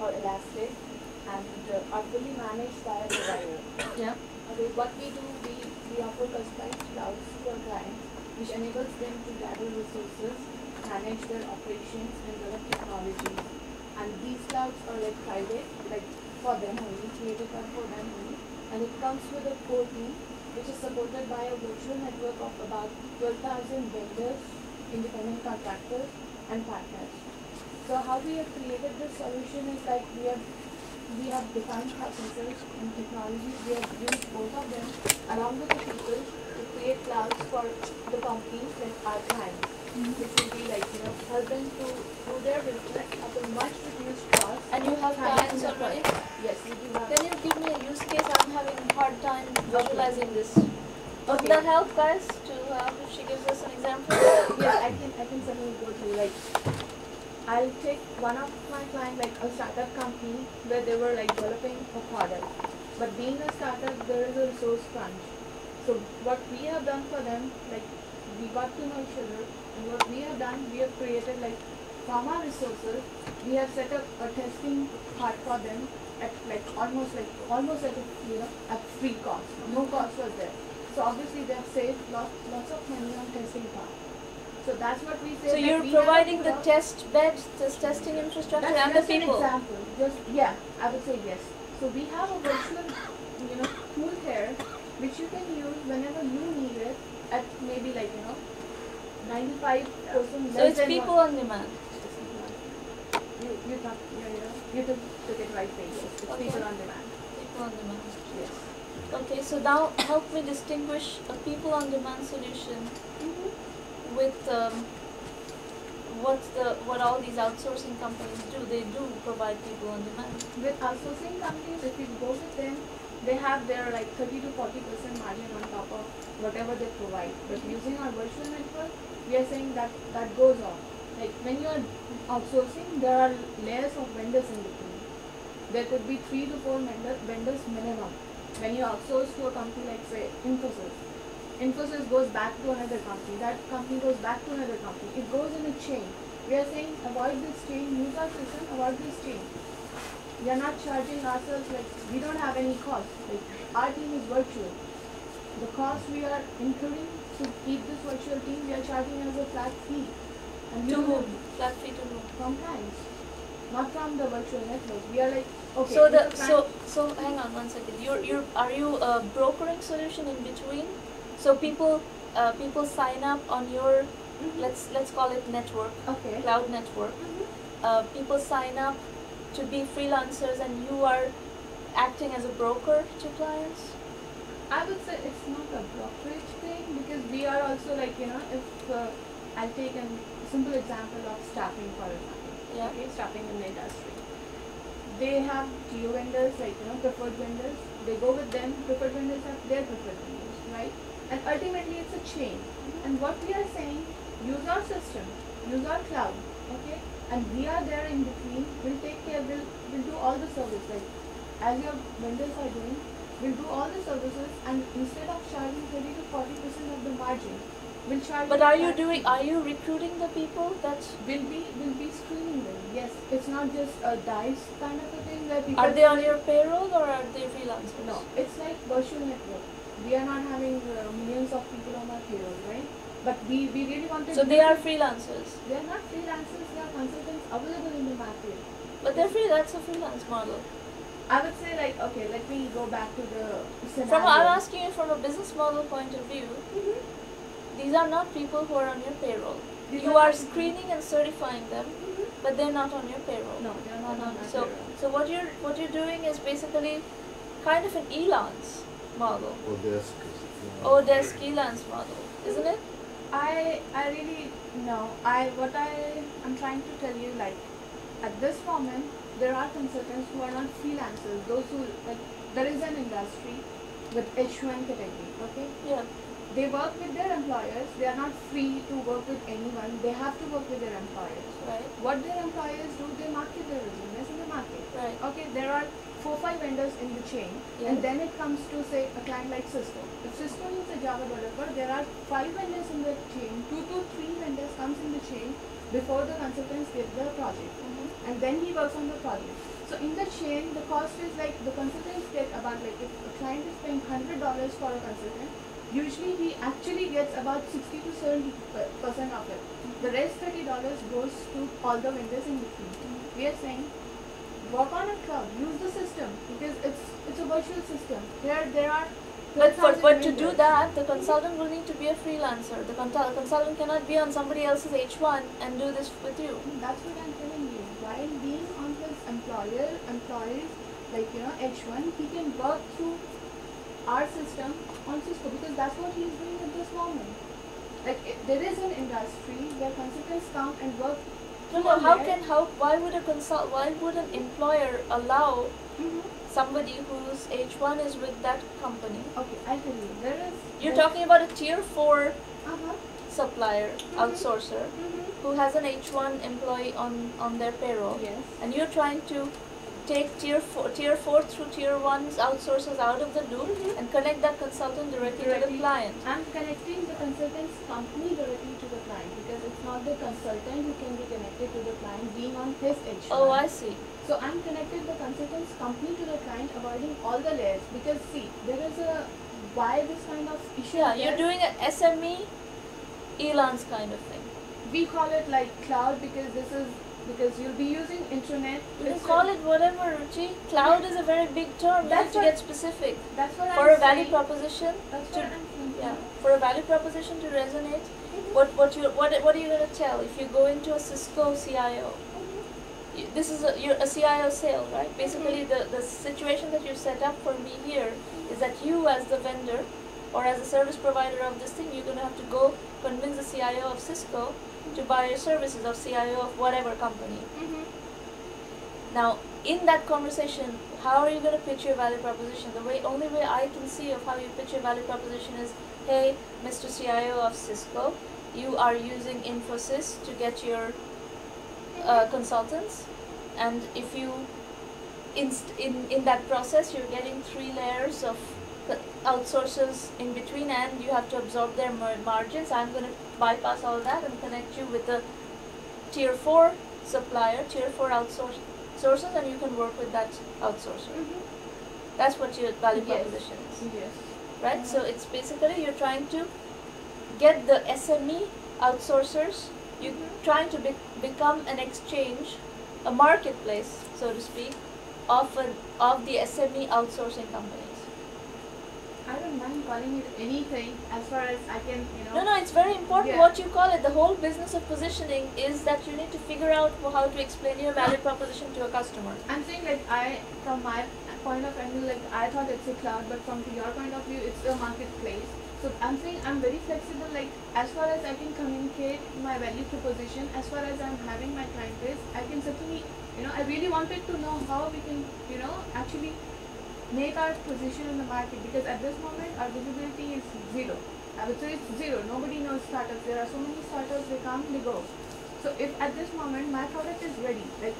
or Elastic and are fully managed by a provider. Yeah. Okay, what we do, we offer customized clouds to our clients, which enables them to gather resources, manage their operations, and develop technologies. And these clouds are like private, like for them only, created by for them only. And it comes with a core team, which is supported by a virtual network of about 12,000 vendors, independent contractors, and partners. So how we have created this solution is like we have defined processes and technologies. We have used both of them along with the people to create clouds for the companies like our clients, which will be like help them to do their business at a much reduced cost. And you have clients already? Yes, we do have. Can you give me a use case? I'm having a hard time visualizing this. Would Okay. that help, guys? To if she gives us an example? Yeah, I can certainly go through. Like, I'll take one of my clients, like a startup company, where they were like developing a product. But being a startup, there is a resource crunch. So what we have done for them, like we got to know each other, and what we have done, we have created like from our resources, we have set up a testing part for them at like almost at a at free cost. No cost was there. So obviously they have saved lots of money on testing part. So that's what we say. So you're providing the test bed, this testing infrastructure, and the people. That's an example. I would say yes. So we have a virtual, tool here, which you can use whenever you need it at maybe 95% less. So it's than people what on demand. You took it right there. Yes, it's Okay. people on demand. People on demand. Yes. Okay, so now help me distinguish a people on demand solution with what all these outsourcing companies do. They do provide people on demand. With outsourcing companies, if you go with them, they have their 30 to 40% margin on top of whatever they provide. But using our virtual network, we are saying that goes off. Like when you are outsourcing, there are layers of vendors in between. There could be 3 to 4 vendors minimum. When you outsource to a company like say Infosys goes back to another company. That company goes back to another company. It goes in a chain. We are saying avoid this chain, use our system, avoid this chain. We are not charging ourselves we don't have any cost. Our team is virtual. The cost we are incurring to keep this virtual team, we are charging as a flat fee. And To whom? Flat fee to whom? From clients, not from the virtual network. We are okay. So hang on 1 second. Are you a brokering solution in between? So people sign up on your let's call it network, Okay. cloud network. People sign up to be freelancers, and you are acting as a broker to clients. I would say it's not a brokerage thing because we are also if I'll take a simple example of staffing for example. Yeah. Okay, staffing in the industry. They have geo vendors preferred vendors. They go with them. Preferred vendors have their preferred vendors, right? And ultimately it's a chain. And what we are saying, use our system, use our cloud, okay? And we are there in between. We'll take care. We'll do all the service as your vendors are doing. We'll do all the services, and instead of charging 30 to 40% of the margin, we'll charge. But are you recruiting the people? We'll be screening them. Yes, it's not just a dice kind of a thing where people. Are they on your payroll or are they freelancers? No, it's like virtual network. We are not having millions of people on our payroll, right? But we really wanted. So they are freelancers. They are not freelancers. They are consultants available in the market. But they're free. That's a freelance model. I would say okay, let me go back to the scenario. I'm asking you from a business model point of view. These are not people who are on your payroll. You are screening and certifying them, but they're not on your payroll. No, they're not on our So payroll. so what you're doing is basically kind of an elance model. Odesk elance model, isn't it? I really no. What I'm trying to tell you at this moment there are consultants who are not freelancers. Those who there is an industry with H1 category. Okay. Yeah. They work with their employers. They are not free to work with anyone. They have to work with their employers. Right. What their employers do, they market their resumes in the market. Right. Okay, there are 4-5 vendors in the chain, and then it comes to say a client like Cisco. If Cisco needs a Java developer, there are 5 vendors in the chain. 2 to 3 vendors comes in the chain before the consultants give the project. and then he works on the project. So in the chain, the cost is like the consultants get about like if a client is paying $100 for a consultant, usually he actually gets about 60 to 70% of it. The rest $30 goes to all the vendors in between. We are saying work on a cloud, use the system because it's a virtual system. There are But 12,000 to do vendors. that, the consultant will need to be a freelancer. The consultant cannot be on somebody else's H1 and do this with you. That's what I'm telling you. While being on his employees, like H1, he can work through our system on Cisco because that's what he's doing at this moment. Like there is an industry where consultants come and work. No, why would an employer allow somebody whose H1 is with that company? Okay, I tell you, You're talking about a tier 4 supplier, outsourcer, who has an H1 employee on their payroll. Yes. And you're trying to take tier 4 through tier 1's outsourcers out of the loop and connect that consultant directly to the client. I'm connecting the consultant's company directly to the client because it's not the consultant who can be connected to the client being on his H1. Oh, I see. So I'm connected the consultant's company to the client, avoiding all the layers because see, there is a why this kind of issue. Yeah, you're doing an SME ELANs kind of thing. We call it like cloud because you'll be using internet. You can call it whatever, Ruchi. Cloud is a very big term. You have to get specific. That's what For I'm a value saying. proposition, That's what I'm saying. yeah, for a value proposition to resonate, what are you going to tell if you go into a Cisco CIO? This is you're a CIO sale, right? Basically, the situation that you set up for me here is that you, as the vendor or as a service provider of this thing, you're going to have to go convince the CIO of Cisco to buy your services of CIO of whatever company. Now, in that conversation, how are you going to pitch your value proposition? The only way I can see of how you pitch your value proposition is, hey, Mr. CIO of Cisco, you are using Infosys to get your consultants, and if you in that process you're getting 3 layers of outsourcers in between, and you have to absorb their margins. I'm going to bypass all that and connect you with the tier 4 supplier, tier 4 outsourcers, and you can work with that outsourcer. That's what your value proposition is. Yes. Right? So it's basically you're trying to get the SME outsourcers. You're trying to become an exchange, a marketplace, so to speak, of the SME outsourcing companies. I don't mind calling it anything as far as I can, No, it's very important what you call it. The whole business of positioning is that you need to figure out how to explain your value proposition to a customer. I'm saying from my point of view, like I thought it's a cloud, but from your point of view, it's a marketplace. So I'm saying I'm very flexible, like as far as I can communicate my value proposition, as far as I'm having my client base, I can certainly, I really wanted to know how we can, actually make our position in the market, because at this moment our visibility is zero. I would say it's zero. Nobody knows startups. There are so many startups, they come, they go. So if at this moment my product is ready, like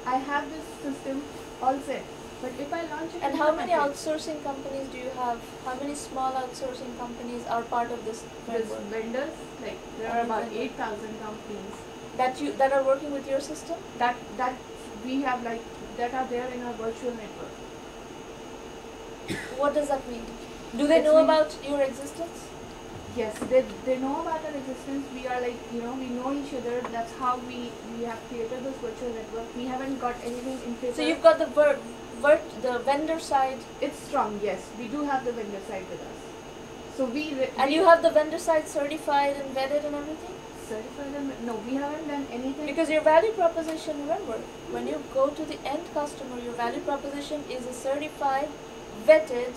I have this system all set. But if I launch it, and how many outsourcing companies do you have? How many small outsourcing companies are part of this framework? Vendors, like there are about 8,000 companies that are working with your system. That we have, like that are there in our virtual network. What does that mean? Do they know about your existence? Yes, they know about our existence. We are like, we know each other. That's how we have created this virtual network. We haven't got anything in paper. So you've got the vendor side. It's strong, yes. We do have the vendor side with us. So and you have the vendor side certified and vetted and everything? Certified and no, we haven't done anything. Because your value proposition, remember, when you go to the end customer, your value proposition is a certified, vetted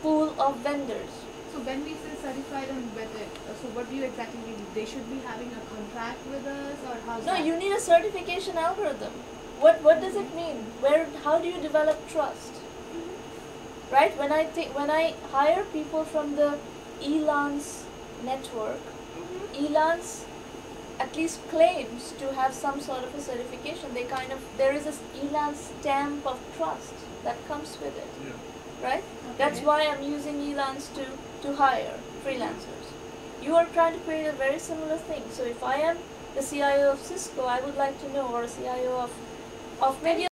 pool of vendors. So when we say certified and vetted, so what do you exactly mean? They should be having a contract with us, or how's that? No, you need a certification algorithm. What does it mean? How do you develop trust? Right? When I hire people from the ELANs network, ELANS at least claims to have some sort of a certification. There is this ELAN stamp of trust that comes with it. Yeah. Right? Okay. That's why I'm using ELANs to hire freelancers. You are trying to create a very similar thing. So if I am the CIO of Cisco, I would like to know, or CIO of maybe